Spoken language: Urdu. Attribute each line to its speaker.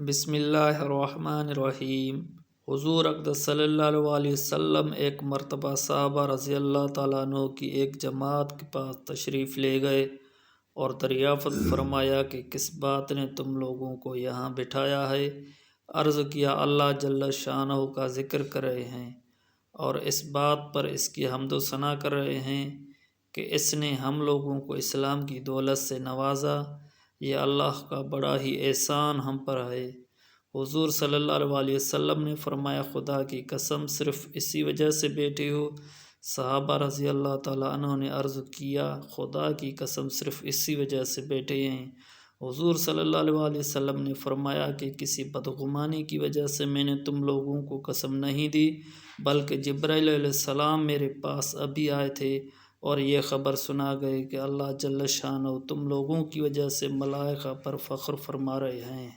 Speaker 1: بسم اللہ الرحمن الرحیم۔ حضور اقدس صلی اللہ علیہ وسلم ایک مرتبہ صحابہ رضی اللہ تعالیٰ عنہ کی ایک جماعت کے پاس تشریف لے گئے اور دریافت فرمایا کہ کس بات نے تم لوگوں کو یہاں بٹھایا ہے۔ عرض کیا اللہ جل شانہ کا ذکر کر رہے ہیں اور اس بات پر اس کی حمد و ثنا کر رہے ہیں کہ اس نے ہم لوگوں کو اسلام کی دولت سے نوازا۔ یہ اللہ کا بڑا ہی احسان ہم پر ہے۔ حضور صلی اللہ علیہ وسلم نے فرمایا خدا کی قسم صرف اسی وجہ سے بیٹھے ہو؟ صحابہ رضی اللہ تعالیٰ عنہ نے عرض کیا خدا کی قسم صرف اسی وجہ سے بیٹھے ہیں۔ حضور صلی اللہ علیہ وسلم نے فرمایا کہ کسی بدگمانی کی وجہ سے میں نے تم لوگوں کو قسم نہیں دی، بلکہ جبرائیل علیہ السلام میرے پاس ابھی آئے تھے اور یہ خبر سنا گئے کہ اللہ جل شانہ تم لوگوں کی وجہ سے ملائکہ پر فخر فرما رہے ہیں۔